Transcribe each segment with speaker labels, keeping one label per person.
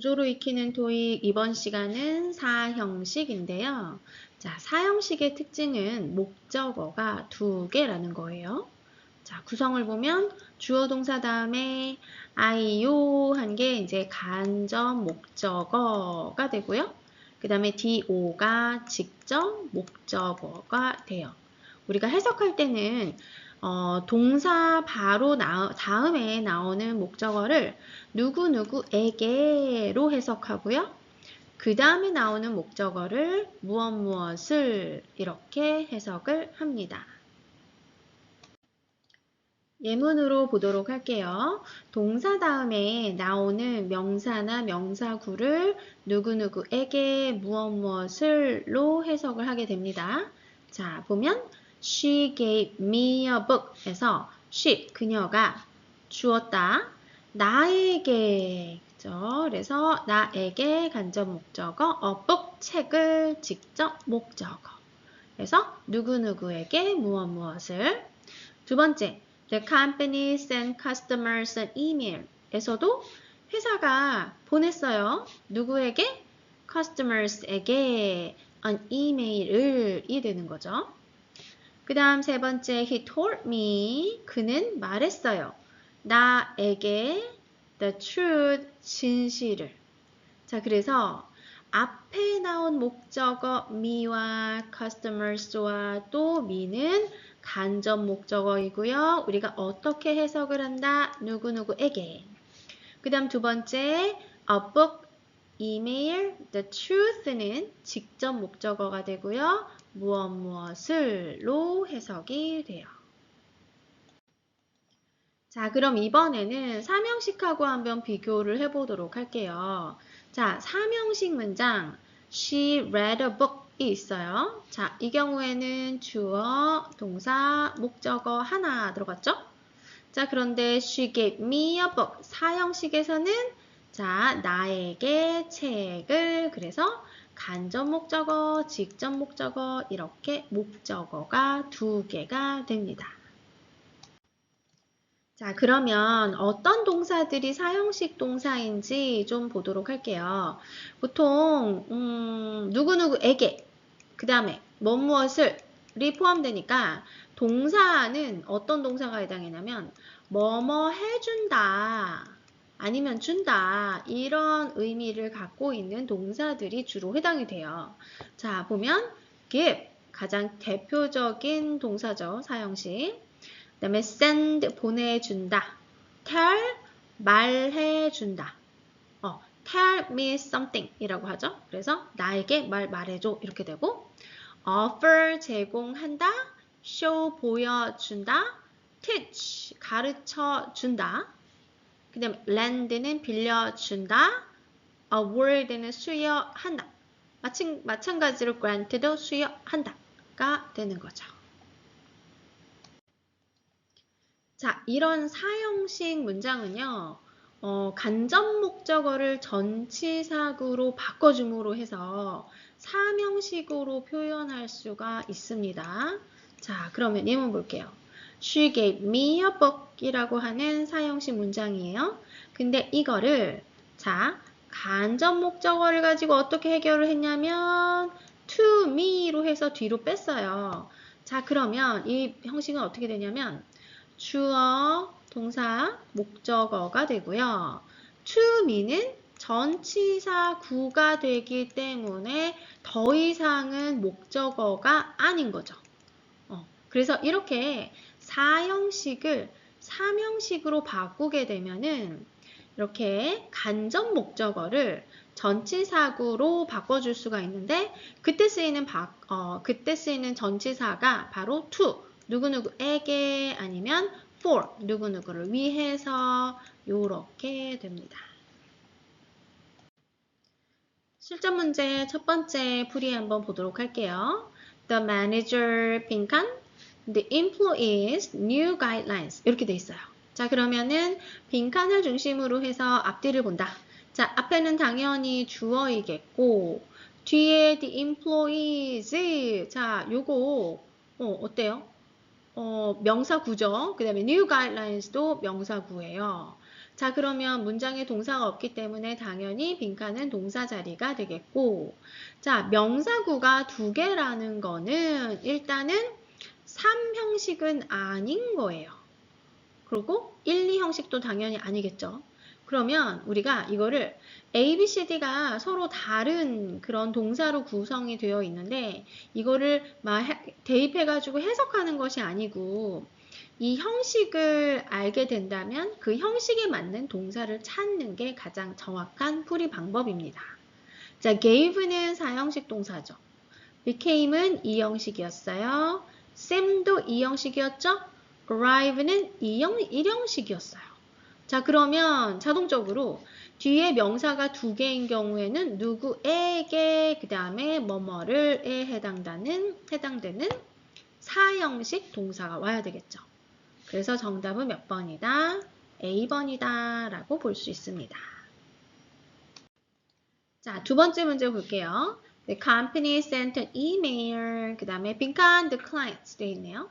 Speaker 1: 구조로 익히는 토익 이번 시간은 사형식인데요. 자, 사형식의 특징은 목적어가 두 개라는 거예요. 자, 구성을 보면 주어 동사 다음에 IO 한 게 이제 간접 목적어가 되고요. 그 다음에 DO가 직접 목적어가 돼요. 우리가 해석할 때는 동사 바로 다음에 나오는 목적어를 누구누구에게로 해석하고요. 그 다음에 나오는 목적어를 무엇을 이렇게 해석을 합니다. 예문으로 보도록 할게요. 동사 다음에 나오는 명사나 명사구를 누구누구에게 무엇을로 해석을 하게 됩니다. 자, 보면 She gave me a book 에서 she, 그녀가 주었다. 나에게, 그죠? 그래서 나에게 간접 목적어 a book, 책을 직접 목적어. 그래서 누구누구에게 무엇을. 두 번째, The company sent customers an email 에서도 회사가 보냈어요. 누구에게? customers에게 an email을 이 되는 거죠. 그 다음 세 번째, he told me, 그는 말했어요. 나에게 the truth, 진실을. 자, 그래서 앞에 나온 목적어 me와 customers와 또 me는 간접 목적어이고요. 우리가 어떻게 해석을 한다? 누구누구에게. 그 다음 두 번째, a book, email, the truth는 직접 목적어가 되고요. 무엇을로 해석이 돼요. 자, 그럼 이번에는 삼형식하고 한번 비교를 해보도록 할게요. 자, 삼형식 문장 She read a book이 있어요. 자, 이 경우에는 주어, 동사, 목적어 하나 들어갔죠? 자, 그런데 She gave me a book 사형식에서는 자, 나에게 책을 그래서 간접 목적어, 직접 목적어 이렇게 목적어가 두 개가 됩니다. 자, 그러면 어떤 동사들이 사형식 동사인지 좀 보도록 할게요. 보통 누구누구에게 그 다음에 무엇을이 포함되니까 동사는 어떤 동사가 해당하냐면 뭐뭐 해준다 아니면 준다 이런 의미를 갖고 있는 동사들이 주로 해당이 돼요. 자, 보면 give 가장 대표적인 동사죠. 사형식. 그 다음에 send 보내준다. tell 말해준다. tell me something 이라고 하죠. 그래서 나에게 말해줘 이렇게 되고 offer 제공한다. show 보여준다. teach 가르쳐준다. 그 다음에 lend는 빌려준다. award는 수여한다. 마찬가지로 grant도 수여한다가 되는 거죠. 자, 이런 사형식 문장은요, 간접 목적어를 전치사구로 바꿔줌으로 해서 삼형식으로 표현할 수가 있습니다. 자, 그러면 예문 볼게요. She gave me a book 이라고 하는 사형식 문장이에요. 근데 이거를, 자, 간접 목적어를 가지고 어떻게 해결을 했냐면, to me로 해서 뒤로 뺐어요. 자, 그러면 이 형식은 어떻게 되냐면, 주어, 동사, 목적어가 되고요. to me는 전치사 구가 되기 때문에 더 이상은 목적어가 아닌 거죠. 그래서 이렇게 사형식을 삼형식으로 바꾸게 되면은 이렇게 간접 목적어를 전치사구로 바꿔줄 수가 있는데 그때 쓰이는 전치사가 바로 to 누구누구에게 아니면 for 누구누구를 위해서 요렇게 됩니다. 실전 문제 첫 번째 풀이 한번 보도록 할게요. The manager 빈칸 The employees new guidelines 이렇게 돼 있어요. 자, 그러면은 빈칸을 중심으로 해서 앞뒤를 본다. 자, 앞에는 당연히 주어이겠고 뒤에 the employees 자, 요거 어때요? 명사구죠. 그 다음에 new guidelines도 명사구예요. 자, 그러면 문장에 동사가 없기 때문에 당연히 빈칸은 동사 자리가 되겠고, 자, 명사구가 2개라는 거는 일단은 3형식은 아닌 거예요. 그리고 1, 2형식도 당연히 아니겠죠. 그러면 우리가 이거를 A, B, C, D가 서로 다른 그런 동사로 구성이 되어 있는데 이거를 막 대입해가지고 해석하는 것이 아니고 이 형식을 알게 된다면 그 형식에 맞는 동사를 찾는 게 가장 정확한 풀이 방법입니다. 자, gave는 4형식 동사죠. became은 2형식이었어요. sam도 2형식이었죠. arrive는 1형식이었어요. 자, 그러면 자동적으로 뒤에 명사가 2개인 경우에는 누구에게 그 다음에 뭐뭐를에 해당되는 4형식 동사가 와야 되겠죠. 그래서 정답은 몇 번이다? A번이다 라고 볼 수 있습니다. 자, 두 번째 문제 볼게요. The company sent an email. 그 다음에 빈칸 the clients 돼 있네요.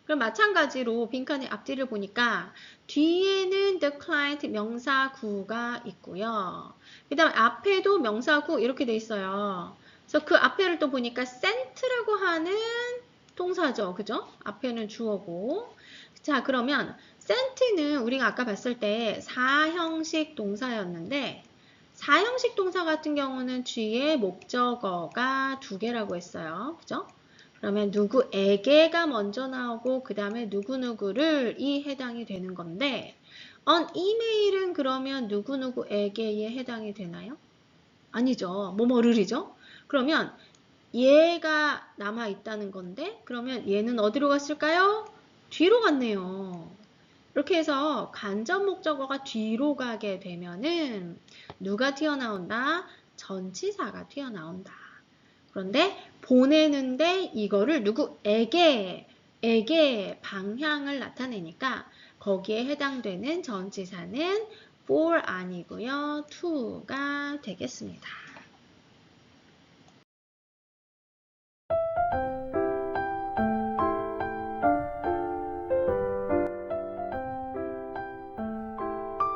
Speaker 1: 그럼 마찬가지로 빈칸의 앞뒤를 보니까 뒤에는 the client 명사구가 있고요. 그 다음에 앞에도 명사구 이렇게 돼 있어요. 그래서 그 앞에를 또 보니까 sent라고 하는 동사죠. 그죠? 앞에는 주어고. 자, 그러면 sent는 우리가 아까 봤을 때 4형식 동사였는데 4형식 동사 같은 경우는 뒤에 목적어가 2개라고 했어요. 그죠? 그러면 누구에게가 먼저 나오고 그 다음에 누구누구를 이 해당이 되는 건데 on email은 그러면 누구누구에게에 해당이 되나요? 아니죠. 뭐뭐를이죠. 그러면 얘가 남아 있다는 건데 그러면 얘는 어디로 갔을까요? 뒤로 갔네요. 이렇게 해서 간접 목적어가 뒤로 가게 되면은 누가 튀어나온다? 전치사가 튀어나온다. 그런데 보내는데 이거를 누구에게 방향을 나타내니까 거기에 해당되는 전치사는 for 아니고요. to가 되겠습니다.